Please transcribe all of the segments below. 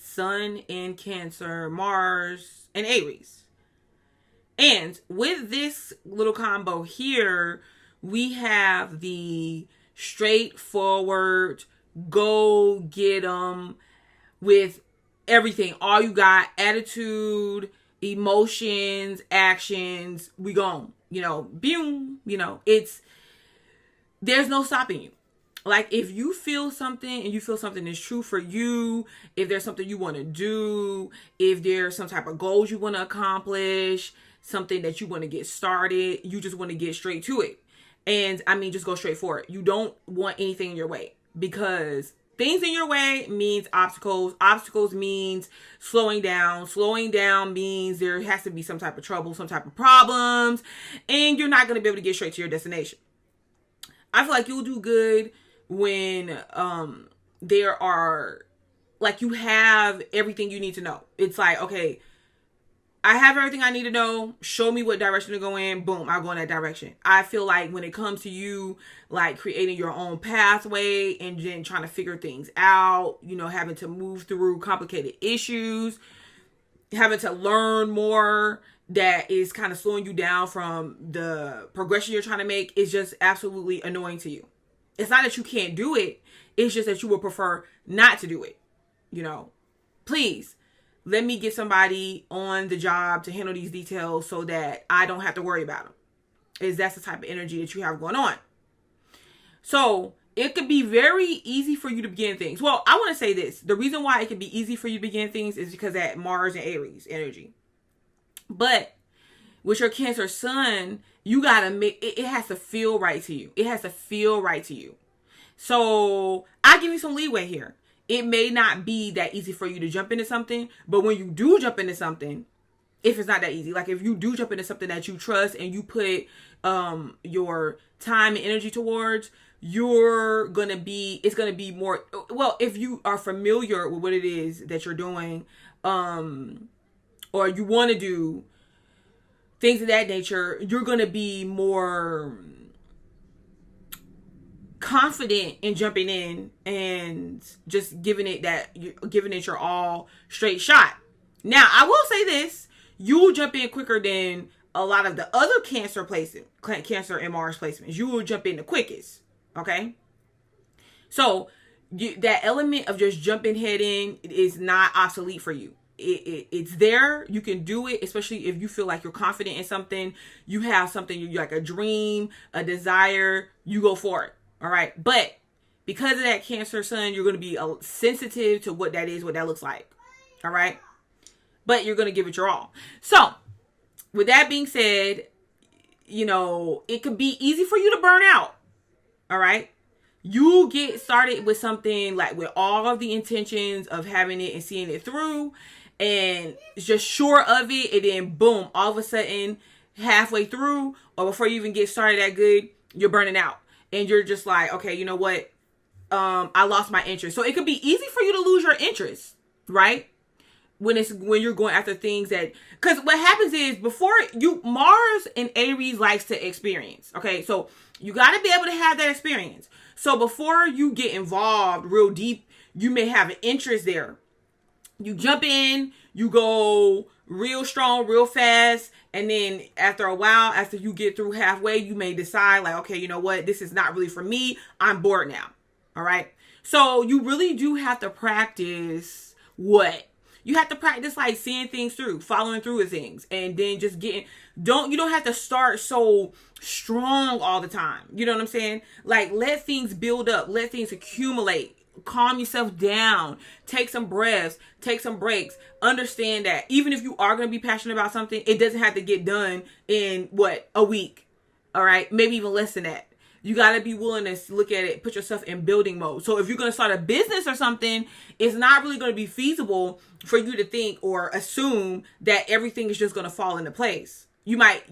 Sun in Cancer, Mars, and Aries. And with this little combo here, we have the straightforward, go get them with everything. All you got, attitude, emotions, actions, we gone. Boom, there's no stopping you. Like, if you feel something and you feel something is true for you, if there's something you want to do, if there's some type of goals you want to accomplish, something that you want to get started, you just want to get straight to it. And I mean, just go straight for it. You don't want anything in your way, because things in your way means obstacles. Obstacles means slowing down. Slowing down means there has to be some type of trouble, some type of problems, and you're not going to be able to get straight to your destination. I feel like you'll do good when there are, like, you have everything you need to know. It's like, okay, I have everything I need to know. Show me what direction to go in. Boom, I'll go in that direction. I feel like when it comes to you, like, creating your own pathway and then trying to figure things out, having to move through complicated issues, having to learn more that is kind of slowing you down from the progression you're trying to make, is just absolutely annoying to you. It's not that you can't do it. It's just that you would prefer not to do it. Please let me get somebody on the job to handle these details so that I don't have to worry about them. That's the type of energy that you have going on. So it could be very easy for you to begin things. Well, I want to say this. The reason why it could be easy for you to begin things is because that Mars and Aries energy. But with your Cancer Sun, you got to make it has to feel right to you. It has to feel right to you. So I give you some leeway here. It may not be that easy for you to jump into something, but when you do jump into something, if it's not that easy, like if you do jump into something that you trust and you put your time and energy towards, it's going to be more, well, if you are familiar with what it is that you're doing, or you want to do things of that nature, you're going to be more confident in jumping in and just giving it your all straight shot. Now, I will say this, you will jump in quicker than a lot of the other Cancer and Mars placements. You will jump in the quickest. Okay. So that element of just jumping head in is not obsolete for you. It's there. You can do it, especially if you feel like you're confident in something. You have something, like a dream, a desire, you go for it. All right. But because of that Cancer Sun, you're going to be sensitive to what that is, what that looks like. All right. But you're going to give it your all. So with that being said, it could be easy for you to burn out. All right. You get started with something like with all of the intentions of having it and seeing it through and just sure of it. And then boom, all of a sudden halfway through or before you even get started that good, you're burning out. And you're just like, okay, you know what? I lost my interest. So it could be easy for you to lose your interest, right? When you're going after things because what happens is Mars and Aries likes to experience. Okay. So you got to be able to have that experience. So before you get involved real deep, you may have an interest there. You jump in, you go real strong, real fast. And then after a while, after you get through halfway, you may decide like, okay, you know what? This is not really for me. I'm bored now. All right. So you really do have to practice what? You have to practice like seeing things through, following through with things, and then just you don't have to start so strong all the time. You know what I'm saying? Like, let things build up, let things accumulate, calm yourself down, take some breaths, take some breaks. Understand that even if you are going to be passionate about something, it doesn't have to get done in a week. All right. Maybe even less than that. You got to be willing to look at it, put yourself in building mode. So if you're going to start a business or something, it's not really going to be feasible for you to think or assume that everything is just going to fall into place. You might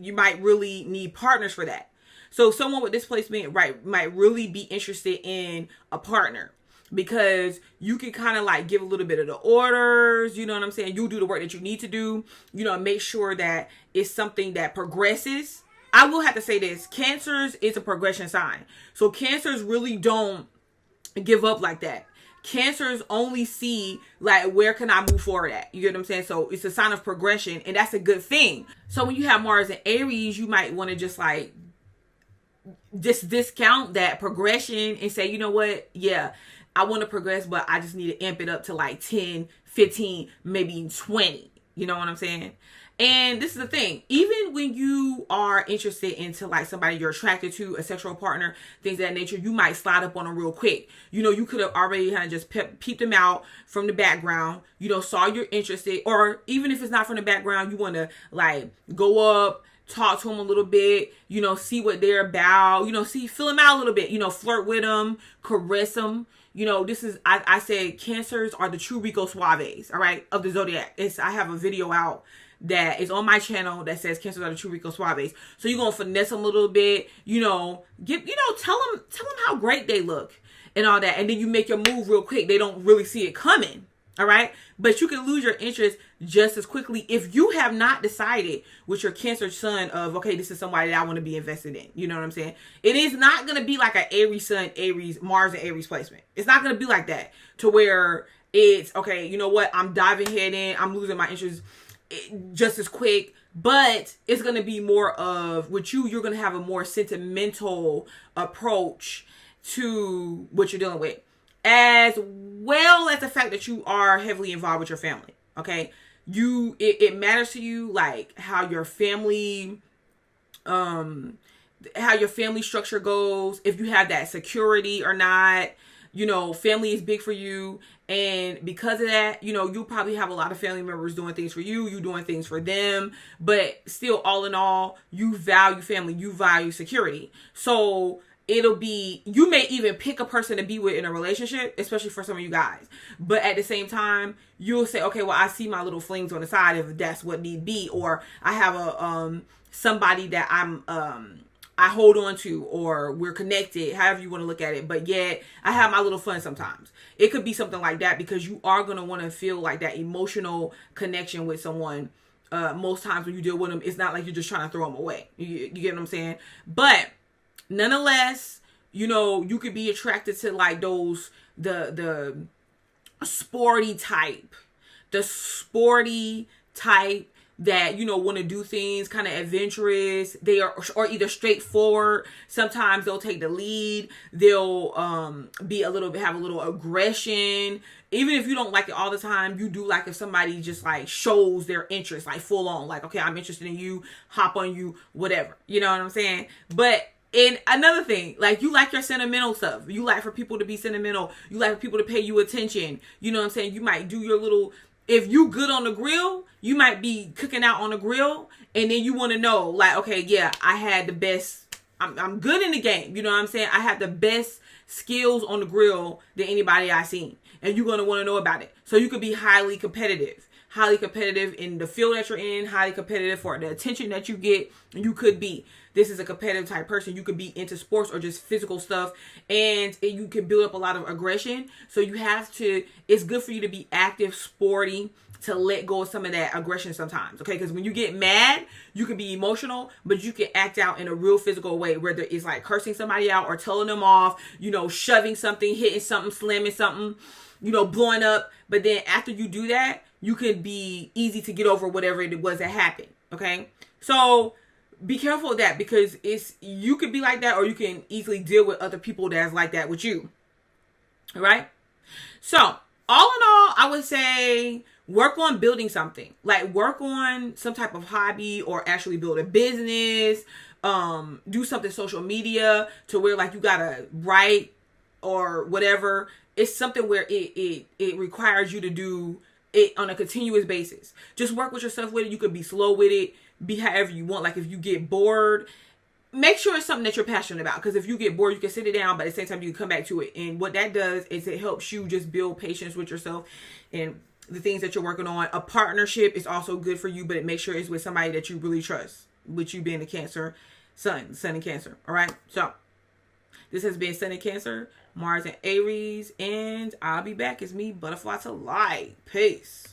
really need partners for that. So someone with this placement, right, might really be interested in a partner because you can kind of like give a little bit of the orders. You know what I'm saying? You'll do the work that you need to do, make sure that it's something that progresses. I will have to say this, Cancers is a progression sign. So Cancers really don't give up like that. Cancers only see like, where can I move forward at? You get what I'm saying? So it's a sign of progression, and that's a good thing. So when you have Mars and Aries, you might want to just like discount that progression and say, you know what? Yeah, I want to progress, but I just need to amp it up to like 10, 15, maybe 20. You know what I'm saying? And this is the thing, even when you are interested into like somebody you're attracted to, a sexual partner, things of that nature, you might slide up on them real quick. You know, you could have already kind of just peeped them out from the background, you know, saw you're interested, or even if it's not from the background, you want to like go up, talk to them a little bit, you know, see what they're about, you know, fill them out a little bit, you know, flirt with them, caress them. You know, this is, I said Cancers are the true Rico Suaves, all right, of the zodiac. I have a video out that is on my channel that says Cancers are the true Rico Suaves. So you're going to finesse them a little bit, you know, tell them how great they look and all that. And then you make your move real quick. They don't really see it coming. All right. But you can lose your interest just as quickly if you have not decided with your Cancer sun of, okay, this is somebody that I want to be invested in. You know what I'm saying? It is not going to be like an Aries sun, Mars and Aries placement. It's not going to be like that to where it's, okay, you know what? I'm diving head in. I'm losing my interest just as quick. But it's going to be more of, with you're going to have a more sentimental approach to what you're dealing with, as well as the fact that you are heavily involved with your family. Okay. It matters to you, like how your family structure goes, if you have that security or not. You know, family is big for you. And because of that, you know, you'll probably have a lot of family members doing things for you. You doing things for them. But still, all in all, you value family. You value security. So it'll be, you may even pick a person to be with in a relationship, especially for some of you guys. But at the same time, you'll say, okay, well, I see my little flings on the side if that's what need be. Or I have a somebody that I hold on to, or we're connected, however you want to look at it. But yet I have my little fun sometimes. It could be something like that, because you are going to want to feel like that emotional connection with someone. Most times when you deal with them, it's not like you're just trying to throw them away. You get what I'm saying? But nonetheless, you know, you could be attracted to like those, the sporty type that, you know, want to do things kind of adventurous. They are, or either straightforward. Sometimes they'll take the lead. They'll have a little aggression. Even if you don't like it all the time, you do like if somebody just like shows their interest, like full on, like, okay, I'm interested in you, hop on you, whatever. You know what I'm saying? But and another thing, like, you like your sentimental stuff. You like for people to be sentimental. You like for people to pay you attention. You know what I'm saying? You might do your little, if you good on the grill, you might be cooking out on the grill, and then you want to know, like, okay, yeah, I had the best, I'm good in the game. You know what I'm saying? I have the best skills on the grill than anybody I've seen. And you're going to want to know about it. So you could be highly competitive in the field that you're in, highly competitive for the attention that you get. You could be. This is a competitive type person. You could be into sports or just physical stuff, and you can build up a lot of aggression. So you have to, it's good for you to be active, sporty, to let go of some of that aggression sometimes. Okay. Because when you get mad, you can be emotional, but you can act out in a real physical way, whether it's like cursing somebody out or telling them off, you know, shoving something, hitting something, slamming something, you know, blowing up. But then after you do that, you can be easy to get over whatever it was that happened. Okay. So be careful of that, because you could be like that, or you can easily deal with other people that's like that with you. All right. So all in all, I would say work on building something, like work on some type of hobby, or actually build a business, do something social media to where like you gotta write or whatever. It's something where it requires you to do it on a continuous basis. Just work with yourself with it. You could be slow with it, be however you want. Like if you get bored, make sure it's something that you're passionate about. Because if you get bored, you can sit it down, but at the same time, you can come back to it. And what that does is it helps you just build patience with yourself and the things that you're working on. A partnership is also good for you, but it makes sure it's with somebody that you really trust, with you being a Cancer sun in Cancer. All right. So this has been Sun in Cancer, Mars and Aries, and I'll be back. It's me, Butterfly to Light. Peace.